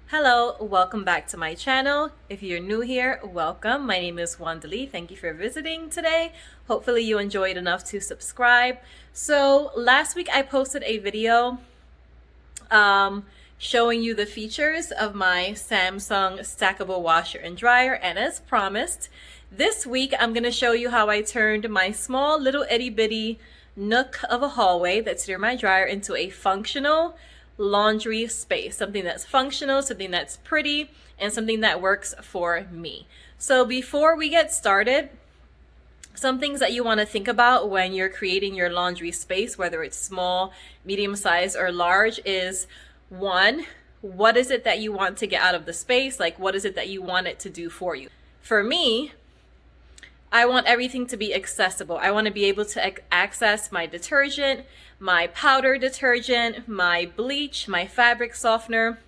Hello, welcome back to my channel. If you're new here, welcome. My name is Wandalee. Thank you for visiting today. Hopefully you enjoyed enough to subscribe. So last week I posted a video showing you the features of my Samsung stackable washer and dryer, and as promised, this week I'm going to show you how I turned my small little itty bitty nook of a hallway that's near my dryer into a functional laundry space, something that's functional, something that's pretty, and something that works for me. So before we get started, some things that you want to think about when you're creating your laundry space, whether it's small, medium size, or large, is one, what is it that you want to get out of the space? Like, what is it that you want it to do for you? For me, I want everything to be accessible. I want to be able to access my detergent, my powder detergent, my bleach, my fabric softener,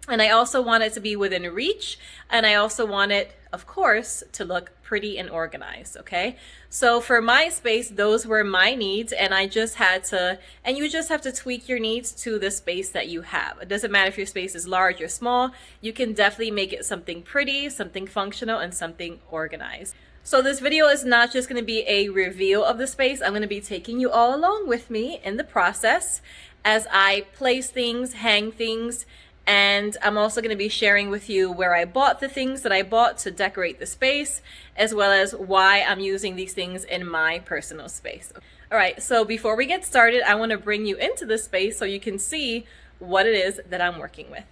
and I also want it to be within reach, and I also want it, of course, to look pretty and organized, okay? So for my space, those were my needs, and I just had to, and you just have to tweak your needs to the space that you have. It doesn't matter if your space is large or small, you can definitely make it something pretty, something functional, and something organized. So this video is not just going to be a reveal of the space. I'm going to be taking you all along with me in the process as I place things, hang things, and I'm also going to be sharing with you where I bought the things that I bought to decorate the space, as well as why I'm using these things in my personal space. All right, so before we get started, I want to bring you into the space so you can see what it is that I'm working with.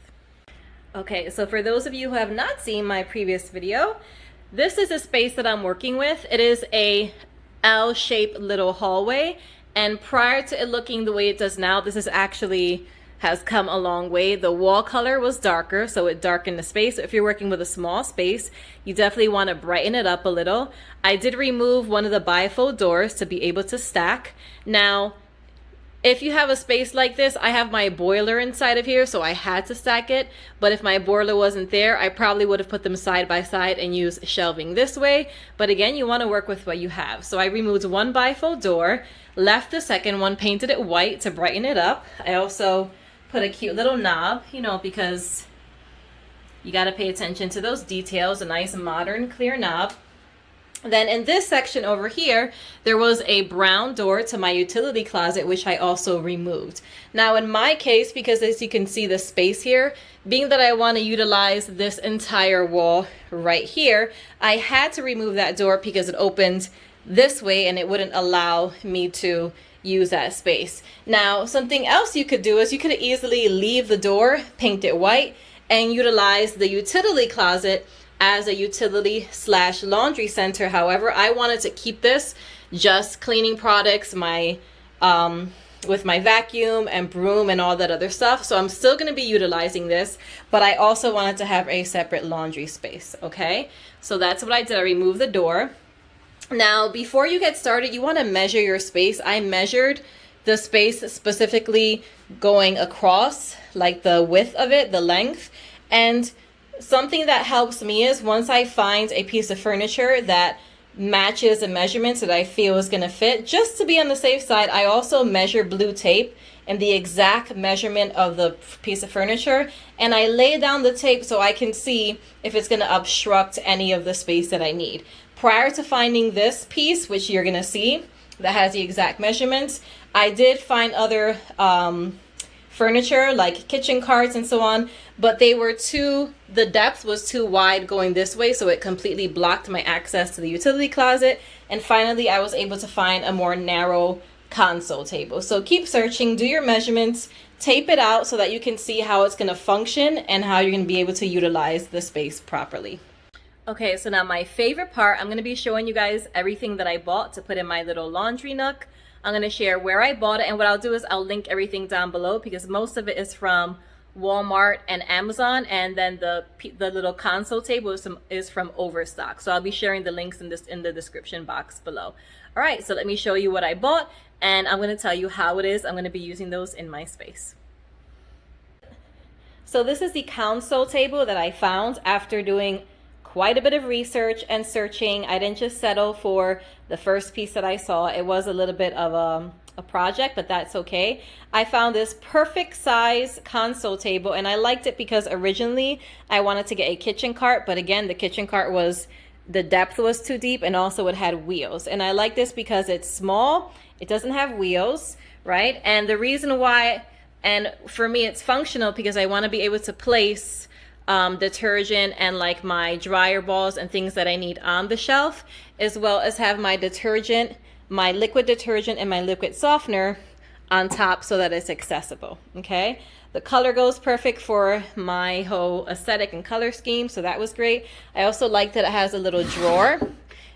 Okay, so for those of you who have not seen my previous video, this is a space that I'm working with. It is a L-shaped little hallway, and prior to it looking the way it does now, this is actually has come a long way. The wall color was darker, so it darkened the space. If you're working with a small space, you definitely want to brighten it up a little. I did remove one of the bifold doors to be able to stack. Now, if you have a space like this, I have my boiler inside of here, so I had to stack it. But if my boiler wasn't there, I probably would have put them side by side and used shelving this way. But again, you want to work with what you have. So I removed one bifold door, left the second one, painted it white to brighten it up. I also put a cute little knob, because you got to pay attention to those details, a nice modern clear knob. Then in this section over here, there was a brown door to my utility closet, which I also removed. Now in my case, because as you can see the space here, being that I want to utilize this entire wall right here, I had to remove that door because it opened this way and it wouldn't allow me to use that space. Now, something else you could do is you could easily leave the door, paint it white, and utilize the utility closet as a utility/laundry center. However, I wanted to keep this just cleaning products, my with my vacuum and broom and all that other stuff. So I'm still going to be utilizing this, but I also wanted to have a separate laundry space. Okay, so that's what I did. I removed the door. Now, before you get started, you want to measure your space. I measured the space specifically going across, like the width of it, the length, and something that helps me is once I find a piece of furniture that matches the measurements that I feel is going to fit, just to be on the safe side, I also measure blue tape and the exact measurement of the piece of furniture, and I lay down the tape so I can see if it's going to obstruct any of the space that I need. Prior to finding this piece, which you're going to see that has the exact measurements, I did find other furniture like kitchen carts and so on, but they were the depth was too wide going this way, so it completely blocked my access to the utility closet. And finally, I was able to find a more narrow console table. So keep searching, do your measurements, tape it out so that you can see how it's going to function and how you're going to be able to utilize the space properly. Okay, so now my favorite part, I'm going to be showing you guys everything that I bought to put in my little laundry nook. I'm going to share where I bought it, and what I'll do is I'll link everything down below because most of it is from Walmart and Amazon, and then the little console table is from Overstock. So I'll be sharing the links in the description box below. All right, so let me show you what I bought, and I'm going to tell you how it is I'm going to be using those in my space. So this is the console table that I found after doing quite a bit of research and searching. I didn't just settle for the first piece that I saw. It was a little bit of a project, but that's okay. I found this perfect size console table, and I liked it because originally I wanted to get a kitchen cart, but again, the kitchen cart was, the depth was too deep, and also it had wheels. And I like this because it's small, it doesn't have wheels, right? And the reason why, and for me it's functional because I want to be able to place detergent and like my dryer balls and things that I need on the shelf, as well as have my detergent, my liquid detergent and my liquid softener on top so that it's accessible. Okay, the color goes perfect for my whole aesthetic and color scheme, so that was great. I also like that it has a little drawer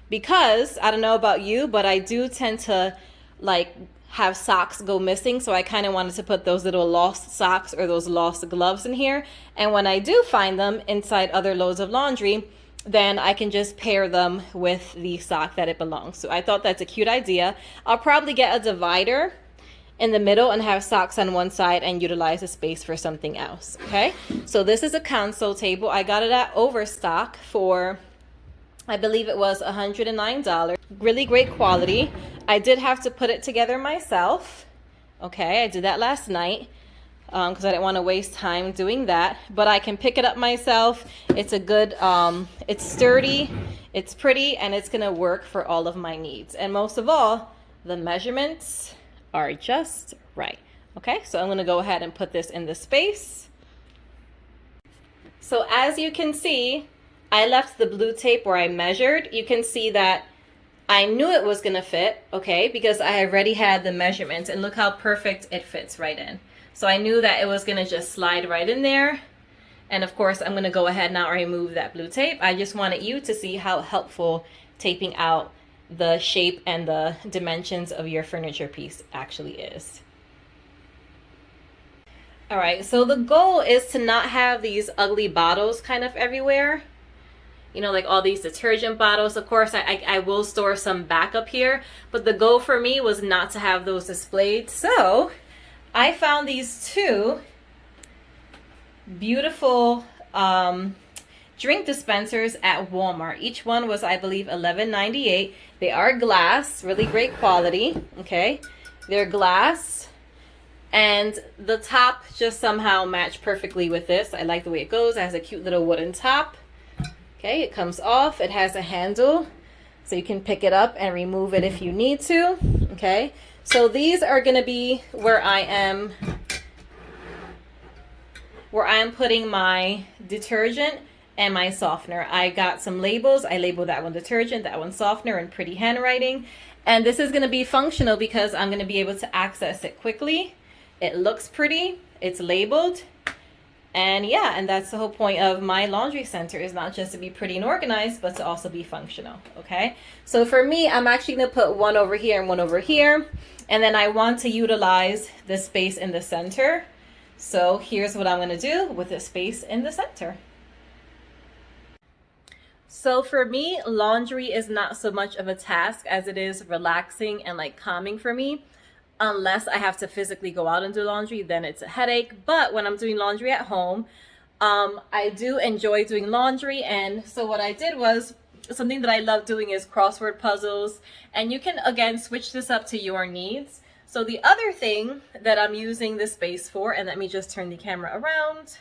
because I don't know about you, but I do tend to like have socks go missing, so I kind of wanted to put those little lost socks or those lost gloves in here, and when I do find them inside other loads of laundry, then I can just pair them with the sock that it belongs. So I thought that's a cute idea. I'll probably get a divider in the middle and have socks on one side and utilize the space for something else. Okay, so this is a console table. I got it at Overstock for, I believe it was $109. Really great quality. I did have to put it together myself. Okay, I did that last night because I didn't want to waste time doing that. But I can pick it up myself. It's a good, it's sturdy, it's pretty, and it's going to work for all of my needs. And most of all, the measurements are just right. Okay, so I'm going to go ahead and put this in the space. So as you can see, I left the blue tape where I measured. You can see that I knew it was gonna fit, okay, because I already had the measurements, and look how perfect it fits right in. So I knew that it was gonna just slide right in there. And of course, I'm gonna go ahead now and remove that blue tape. I just wanted you to see how helpful taping out the shape and the dimensions of your furniture piece actually is. All right, so the goal is to not have these ugly bottles kind of everywhere. You know, like all these detergent bottles. Of course, I will store some backup here, but the goal for me was not to have those displayed. So I found these two beautiful drink dispensers at Walmart. Each one was, I believe, $11.98. They are glass, really great quality. Okay, they're glass, and the top just somehow matched perfectly with this. I like the way it goes. It has a cute little wooden top. Okay, it comes off. It has a handle, so you can pick it up and remove it if you need to. Okay, so these are going to be where I am putting my detergent and my softener. I got some labels. I labeled that one detergent, that one softener, in pretty handwriting. And this is going to be functional because I'm going to be able to access it quickly. It looks pretty. It's labeled. And yeah, and that's the whole point of my laundry center, is not just to be pretty and organized, but to also be functional. Okay, so for me, I'm actually going to put one over here and one over here. And then I want to utilize the space in the center. So here's what I'm going to do with the space in the center. So for me, laundry is not so much of a task as it is relaxing and like calming for me. Unless I have to physically go out and do laundry, then it's a headache. But when I'm doing laundry at home, I do enjoy doing laundry. And so what I did was, something that I love doing is crossword puzzles. And you can, again, switch this up to your needs. So the other thing that I'm using this space for, and let me just turn the camera around.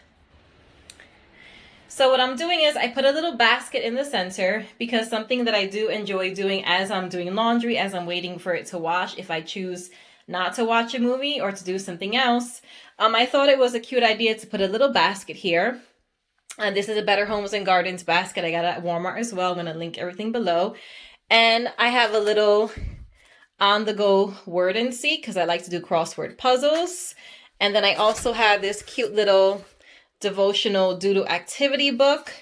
So what I'm doing is I put a little basket in the center, because something that I do enjoy doing as I'm doing laundry, as I'm waiting for it to wash, if I choose not to watch a movie or to do something else, I thought it was a cute idea to put a little basket here. And this is a Better Homes and Gardens basket. I got it at Walmart as well. I'm going to link everything below. And I have a little on-the-go word and seek because I like to do crossword puzzles. And then I also have this cute little devotional doodle activity book.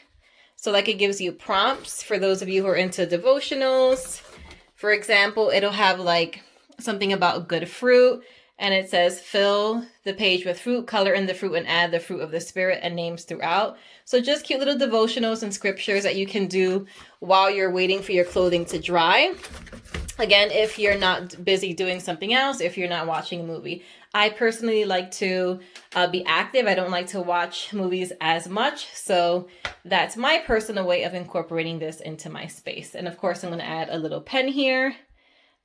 So like it gives you prompts for those of you who are into devotionals. For example, it'll have like something about good fruit, and it says fill the page with fruit, color in the fruit, and add the fruit of the spirit, and names throughout. So just cute little devotionals and scriptures that you can do while you're waiting for your clothing to dry. Again, if you're not busy doing something else, if you're not watching a movie. I personally like to be active. I don't like to watch movies as much. So that's my personal way of incorporating this into my space. And of course, I'm going to add a little pen here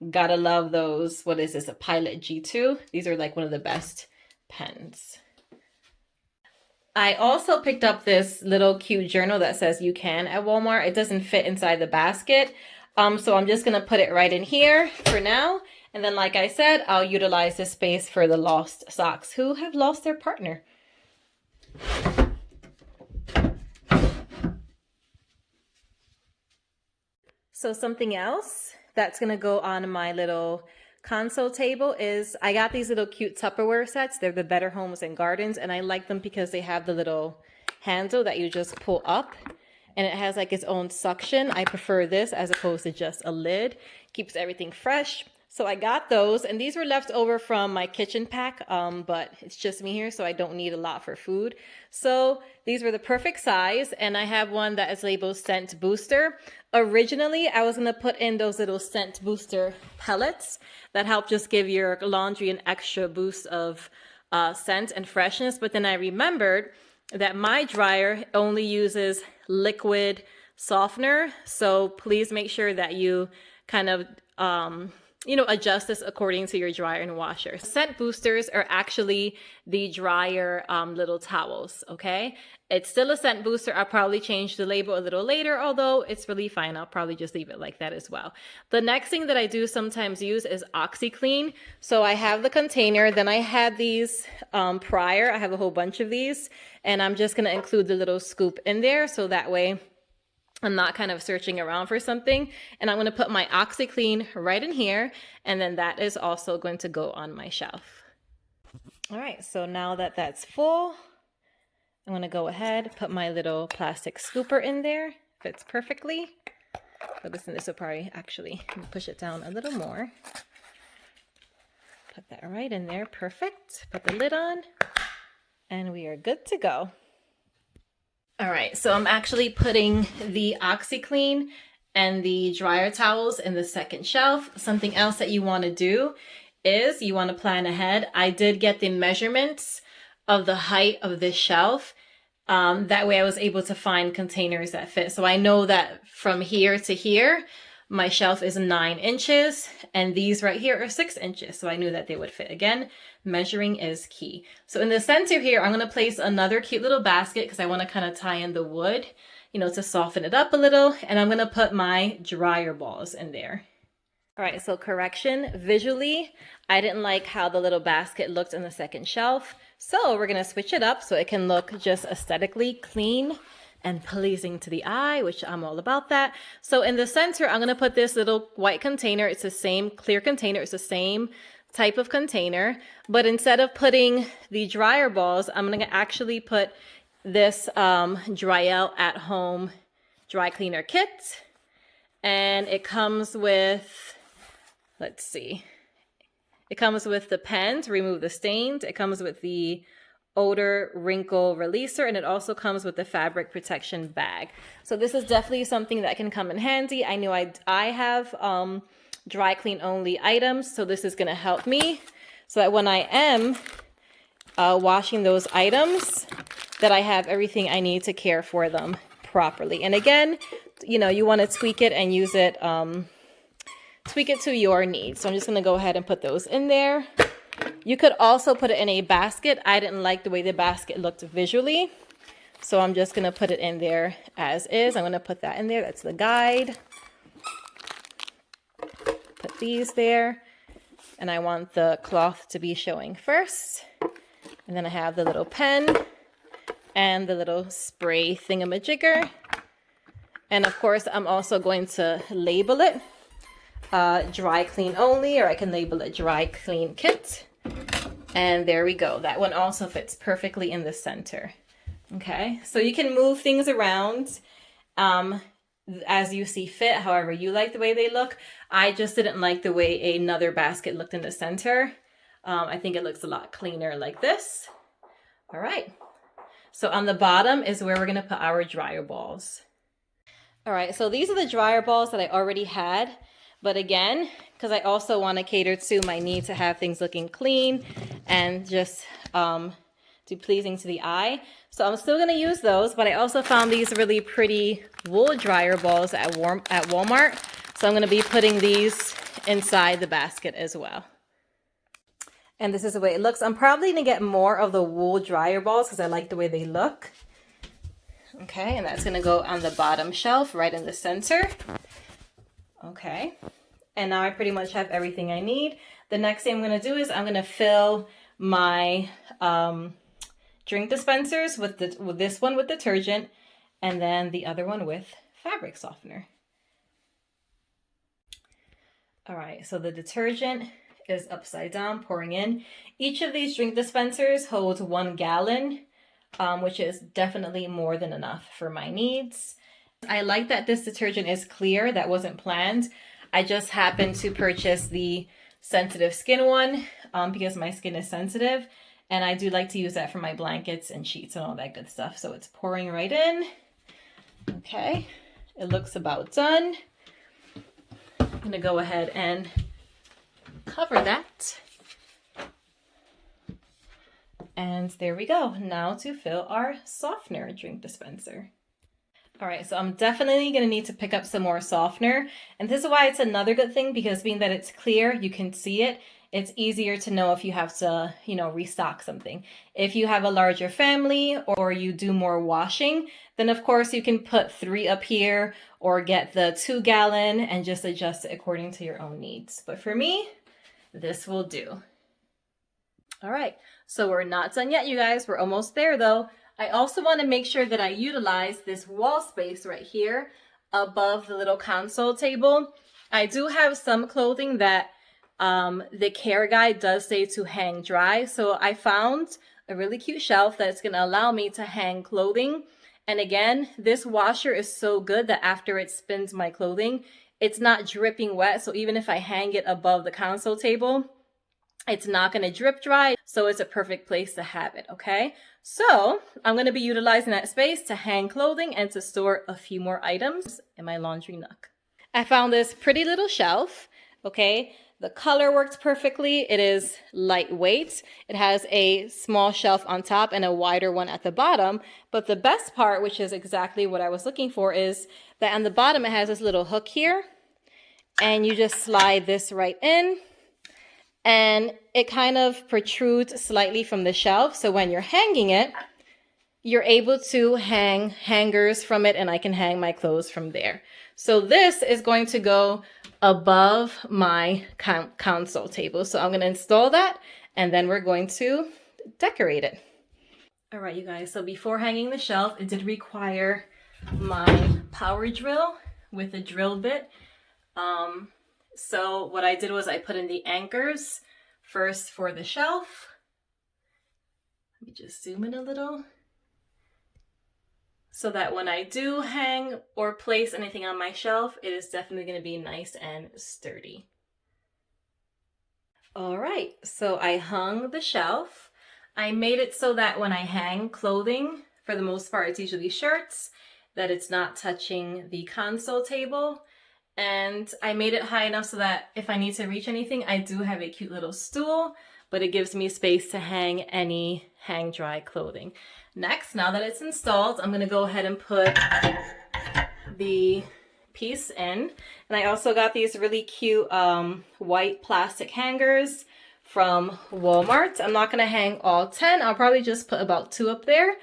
Gotta love those. What is this? A Pilot G2. These are like one of the best pens. I also picked up this little cute journal that says you can at Walmart. It doesn't fit inside the basket. So I'm just gonna put it right in here for now. And then like I said, I'll utilize this space for the lost socks who have lost their partner. So something else that's gonna go on my little console table is I got these little cute Tupperware sets. They're the Better Homes and Gardens, and I like them because they have the little handle that you just pull up, and it has like its own suction. I prefer this as opposed to just a lid. Keeps everything fresh. So I got those, and these were left over from my kitchen pack, but it's just me here, so I don't need a lot for food. So these were the perfect size, and I have one that is labeled Scent Booster. Originally, I was gonna put in those little Scent Booster pellets that help just give your laundry an extra boost of scent and freshness, but then I remembered that my dryer only uses liquid softener, so please make sure that you kind of adjust this according to your dryer and washer. Scent boosters are actually the dryer little towels, okay? It's still a scent booster. I'll probably change the label a little later, although it's really fine. I'll probably just leave it like that as well. The next thing that I do sometimes use is OxiClean. So I have the container, then I had these prior. I have a whole bunch of these, and I'm just gonna include the little scoop in there so that way I'm not kind of searching around for something. And I'm gonna put my OxiClean right in here, and then that is also going to go on my shelf. All right, so now that that's full, I'm gonna go ahead, put my little plastic scooper in there. Fits perfectly. But listen, this will probably actually push it down a little more. Put that right in there, perfect. Put the lid on, and we are good to go. All right, so I'm actually putting the OxiClean and the dryer towels in the second shelf. Something else that you want to do is you want to plan ahead. I did get the measurements of the height of this shelf. That way I was able to find containers that fit. So I know that from here to here, my shelf is 9 inches, and these right here are 6 inches. So I knew that they would fit. Again, measuring is key. So in the center here, I'm going to place another cute little basket because I want to kind of tie in the wood, to soften it up a little. And I'm going to put my dryer balls in there. All right, so correction, visually, I didn't like how the little basket looked in the second shelf. So we're going to switch it up so it can look just aesthetically clean and pleasing to the eye, which I'm all about that. So in the center, I'm gonna put this little white container. It's the same clear container. It's the same type of container, but instead of putting the dryer balls, I'm gonna actually put this Dryel at home dry cleaner kit. And it comes with, let's see, it comes with the pen to remove the stains. It comes with the odor wrinkle releaser, and it also comes with the fabric protection bag. So this is definitely something that can come in handy. I know I have dry clean only items, so this is going to help me so that when I am washing those items, that I have everything I need to care for them properly. And again, you want to tweak it and use it, tweak it to your needs. So I'm just going to go ahead and put those in there. You could also put it in a basket. I didn't like the way the basket looked visually, so I'm just going to put it in there as is. I'm going to put that in there. That's the guide. Put these there, and I want the cloth to be showing first. And then I have the little pen and the little spray thingamajigger. And of course, I'm also going to label it dry clean only, or I can label it dry clean kit. And there we go. That one also fits perfectly in the center. Okay, so you can move things around as you see fit, however you like the way they look. I just didn't like the way another basket looked in the center. I think it looks a lot cleaner like this. All right, so on the bottom is where we're gonna put our dryer balls. All right, so these are the dryer balls that I already had. But again, because I also want to cater to my need to have things looking clean and just to pleasing to the eye. So I'm still going to use those, but I also found these really pretty wool dryer balls at Walmart. So I'm going to be putting these inside the basket as well. And this is the way it looks. I'm probably going to get more of the wool dryer balls because I like the way they look. Okay, and that's going to go on the bottom shelf right in the center. Okay, and now I pretty much have everything I need. The next thing I'm going to do is I'm going to fill my drink dispensers with this one with detergent and then the other one with fabric softener. All right, so the detergent is upside down, pouring in. Each of these drink dispensers holds 1 gallon, which is definitely more than enough for my needs. I like that this detergent is clear. That wasn't planned. I just happened to purchase the sensitive skin one because my skin is sensitive, and I do like to use that for my blankets and sheets and all that good stuff. So it's pouring right in. Okay, it looks about done. I'm gonna go ahead and cover that. And there we go. Now to fill our softener drink dispenser. All right, so I'm definitely gonna need to pick up some more softener. And this is why it's another good thing, because being that it's clear, you can see it. It's easier to know if you have to, restock something. If you have a larger family or you do more washing, then of course you can put 3 up here or get the 2 gallon and just adjust it according to your own needs. But for me, this will do. All right, so we're not done yet, you guys. We're almost there though. I also want to make sure that I utilize this wall space right here above the little console table. I do have some clothing that the care guide does say to hang dry. So I found a really cute shelf that's going to allow me to hang clothing. And again, this washer is so good that after it spins my clothing, it's not dripping wet. So even if I hang it above the console table, it's not going to drip dry. So it's a perfect place to have it. Okay. So I'm going to be utilizing that space to hang clothing and to store a few more items in my laundry nook. I found this pretty little shelf. Okay. The color works perfectly. It is lightweight. It has a small shelf on top and a wider one at the bottom. But the best part, which is exactly what I was looking for, is that on the bottom it has this little hook here. And you just slide this right in. And it kind of protrudes slightly from the shelf. So when you're hanging it, you're able to hang hangers from it, and I can hang my clothes from there. So this is going to go above my console table. So I'm going to install that, and then we're going to decorate it. All right, you guys. So before hanging the shelf, it did require my power drill with a drill bit. So what I did was I put in the anchors first for the shelf. Let me just zoom in a little, so that when I do hang or place anything on my shelf, it is definitely going to be nice and sturdy. All right, so I hung the shelf. I made it so that when I hang clothing, for the most part, it's usually shirts, that it's not touching the console table. And I made it high enough so that if I need to reach anything, I do have a cute little stool, but it gives me space to hang any hang dry clothing. Next, now that it's installed, I'm going to go ahead and put the piece in. And I also got these really cute white plastic hangers from Walmart. I'm not going to hang all 10. I'll probably just put about 2 up there.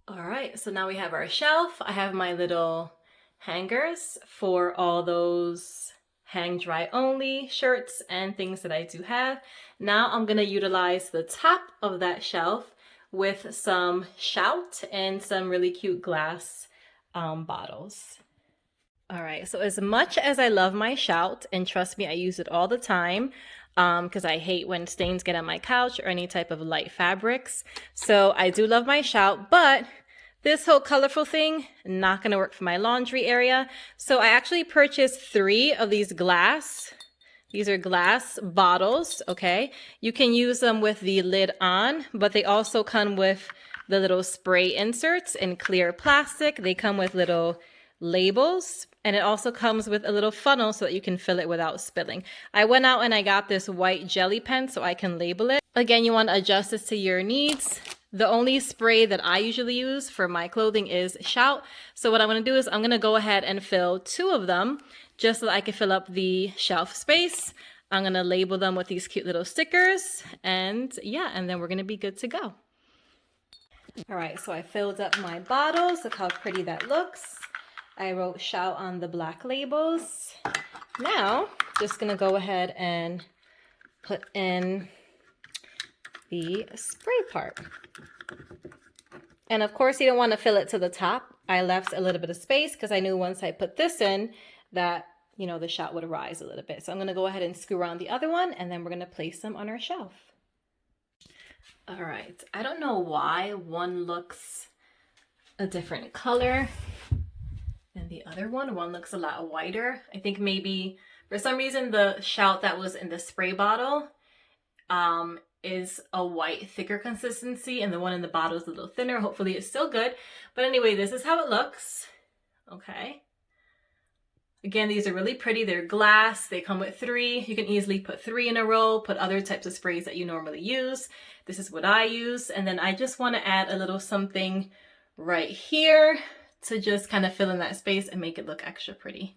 All right, so now we have our shelf. I have my little hangers for all those hang dry only shirts and things that I do have. Now I'm going to utilize the top of that shelf with some Shout and some really cute glass bottles. All right, so as much as I love my Shout, and trust me, I use it all the time because I hate when stains get on my couch or any type of light fabrics. So I do love my Shout, but this whole colorful thing, not going to work for my laundry area. So I actually purchased 3 of these glass. These are glass bottles, okay? You can use them with the lid on, but they also come with the little spray inserts in clear plastic. They come with little labels, and it also comes with a little funnel so that you can fill it without spilling. I went out and I got this white jelly pen so I can label it. Again, you want to adjust this to your needs. The only spray that I usually use for my clothing is Shout. So what I'm going to do is I'm going to go ahead and fill 2 of them just so that I can fill up the shelf space. I'm gonna label them with these cute little stickers, and yeah, and then we're gonna be good to go. All right, so I filled up my bottles. Look how pretty that looks. I wrote Shout on the black labels. Now, just gonna go ahead and put in the spray part. And of course, you don't want to fill it to the top. I left a little bit of space because I knew once I put this in that, you know, the shot would rise a little bit. So I'm going to go ahead and screw around the other one, and then we're going to place them on our shelf. All right. I don't know why one looks a different color than the other one. One looks a lot whiter. I think maybe for some reason the shout that was in the spray bottle is a white, thicker consistency, and the one in the bottle is a little thinner. Hopefully it's still good. But anyway, this is how it looks. Okay. Again, these are really pretty. They're glass. They come with 3. You can easily put 3 in a row, put other types of sprays that you normally use. This is what I use. And then I just want to add a little something right here to just kind of fill in that space and make it look extra pretty.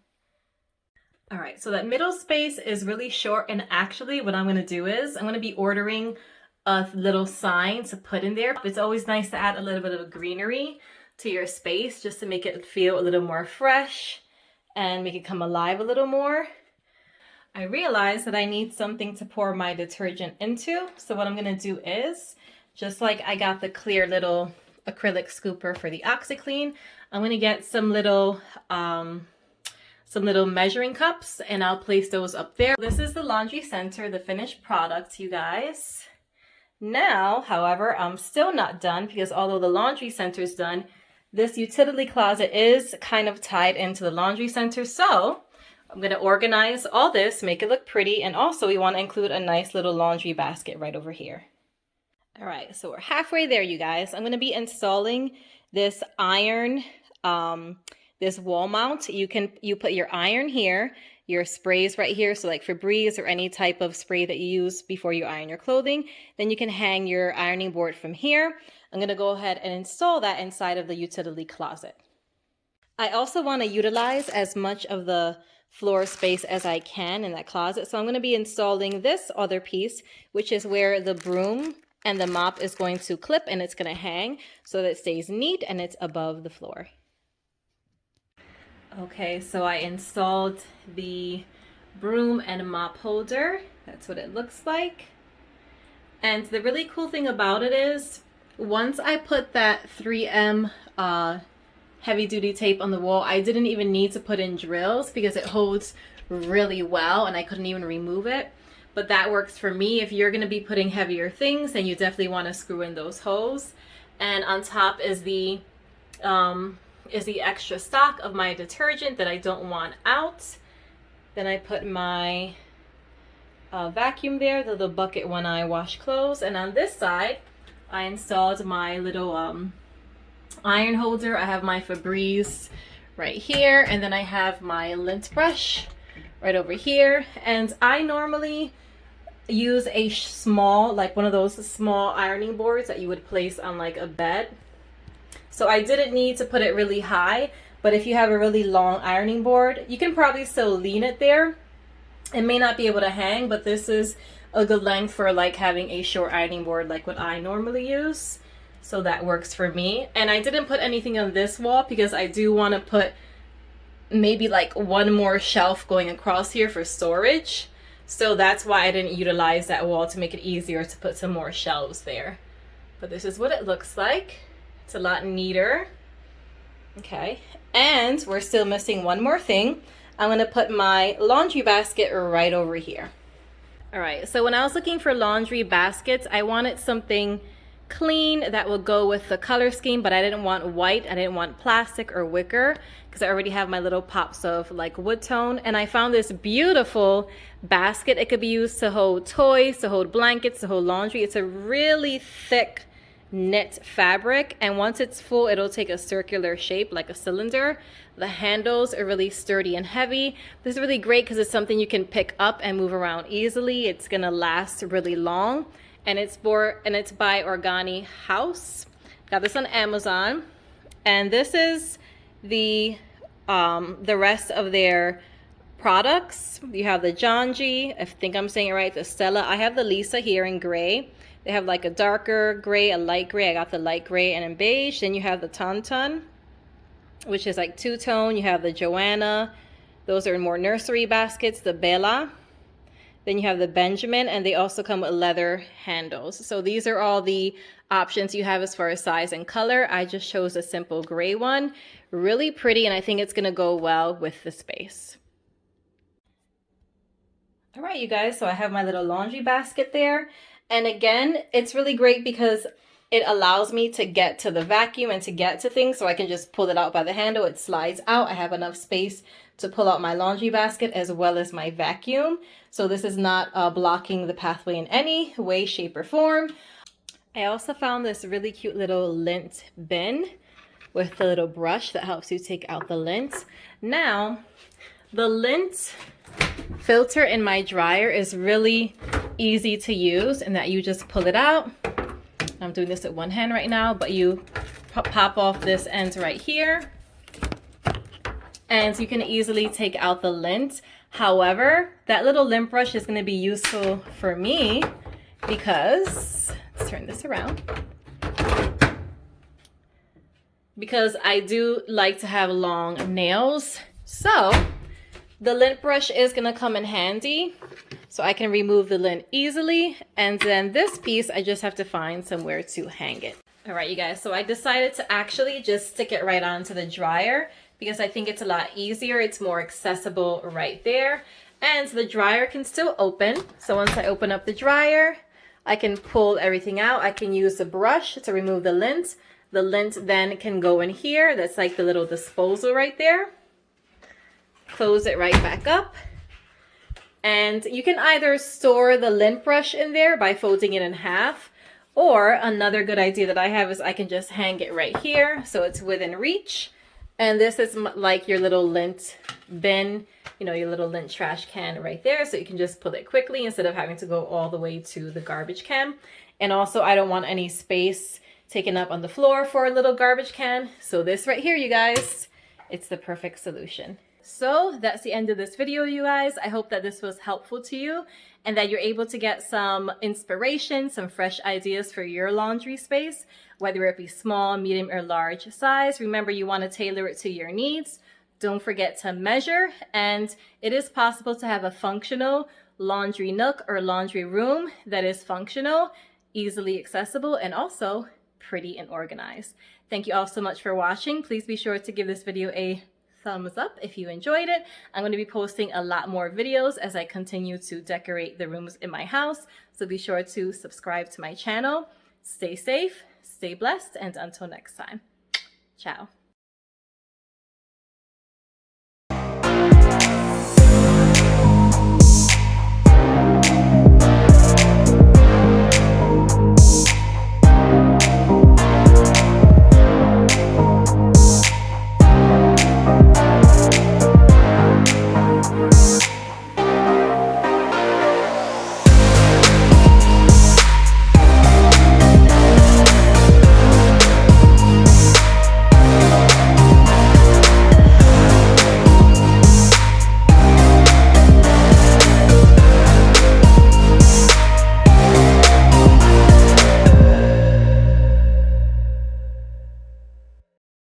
All right, so that middle space is really short, and actually what I'm going to do is I'm going to be ordering a little sign to put in there. It's always nice to add a little bit of greenery to your space just to make it feel a little more fresh and make it come alive a little more. I realized that I need something to pour my detergent into. So what I'm going to do is, just like I got the clear little acrylic scooper for the OxiClean, I'm going to get some little measuring cups, and I'll place those up there. This is the laundry center, the finished product, you guys. Now, however, I'm still not done, because although the laundry center is done, this utility closet is kind of tied into the laundry center. So I'm going to organize all this, make it look pretty, and also we want to include a nice little laundry basket right over here. All right, so we're halfway there, you guys. I'm going to be installing this iron, this wall mount. You put your iron here, your sprays right here, so like Febreze or any type of spray that you use before you iron your clothing. Then you can hang your ironing board from here. I'm going to go ahead and install that inside of the utility closet. I also want to utilize as much of the floor space as I can in that closet. So I'm going to be installing this other piece, which is where the broom and the mop is going to clip, and it's going to hang so that it stays neat and it's above the floor. Okay, so I installed the broom and mop holder. That's what it looks like. And the really cool thing about it is, once I put that 3M heavy duty tape on the wall, I didn't even need to put in drills because it holds really well and I couldn't even remove it. But that works for me. If you're going to be putting heavier things, then you definitely want to screw in those holes. And on top is the extra stock of my detergent that I don't want out. Then I put my vacuum there, the little bucket when I wash clothes. And on this side, I installed my little iron holder. I have my Febreze right here, and then I have my lint brush right over here. And I normally use a small, like one of those small ironing boards that you would place on like a bed. So I didn't need to put it really high, but if you have a really long ironing board, you can probably still lean it there. It may not be able to hang, but this is a good length for like having a short ironing board like what I normally use. So that works for me. And I didn't put anything on this wall because I do want to put maybe like one more shelf going across here for storage. So that's why I didn't utilize that wall, to make it easier to put some more shelves there. But this is what it looks like. It's a lot neater. Okay, and we're still missing one more thing. I'm going to put my laundry basket right over here. All right, so when I was looking for laundry baskets, I wanted something clean that will go with the color scheme, but I didn't want white, I didn't want plastic or wicker, because I already have my little pops of like wood tone. And I found this beautiful basket. It could be used to hold toys, to hold blankets, to hold laundry. It's a really thick knit fabric, and once it's full, it'll take a circular shape like a cylinder. The handles are really sturdy and heavy. This is really great because it's something you can pick up and move around easily. It's gonna last really long, and it's by Organi House. Got this on Amazon, and this is the rest of their products. You have the Janji, I think I'm saying it right, the Stella. I have the Lisa here in gray. They have like a darker gray, a light gray. I got the light gray and in beige. Then you have the Tantan, which is like two-tone. You have the Joanna. Those are more nursery baskets. The Bella. Then you have the Benjamin, and they also come with leather handles. So these are all the options you have as far as size and color. I just chose a simple gray one. Really pretty, and I think it's gonna go well with the space. All right, you guys, so I have my little laundry basket there. And again, it's really great because it allows me to get to the vacuum and to get to things, so I can just pull it out by the handle. It slides out. I have enough space to pull out my laundry basket as well as my vacuum. So this is not blocking the pathway in any way, shape, or form. I also found this really cute little lint bin with the little brush that helps you take out the lint. Now, the lint filter in my dryer is really easy to use in that you just pull it out. I'm doing this with one hand right now, but you pop off this end right here and you can easily take out the lint. However, that little lint brush is going to be useful for me because, let's turn this around, because I do like to have long nails. So the lint brush is going to come in handy, so I can remove the lint easily. And then this piece, I just have to find somewhere to hang it. All right, you guys, so I decided to actually just stick it right onto the dryer because I think it's a lot easier. It's more accessible right there. And the dryer can still open. So once I open up the dryer, I can pull everything out. I can use the brush to remove the lint. The lint then can go in here. That's like the little disposal right there. Close it right back up. And you can either store the lint brush in there by folding it in half, or another good idea that I have is I can just hang it right here so it's within reach. And this is like your little lint bin, you know, your little lint trash can right there. So you can just pull it quickly instead of having to go all the way to the garbage can. And also I don't want any space taken up on the floor for a little garbage can. So this right here, you guys, it's the perfect solution. So that's the end of this video, you guys. I hope that this was helpful to you and that you're able to get some inspiration, some fresh ideas for your laundry space, whether it be small, medium, or large size. Remember, you want to tailor it to your needs. Don't forget to measure, and it is possible to have a functional laundry nook or laundry room that is functional, easily accessible, and also pretty and organized. Thank you all so much for watching. Please be sure to give this video a thumbs up if you enjoyed it. I'm going to be posting a lot more videos as I continue to decorate the rooms in my house. So be sure to subscribe to my channel. Stay safe, stay blessed, and until next time, ciao.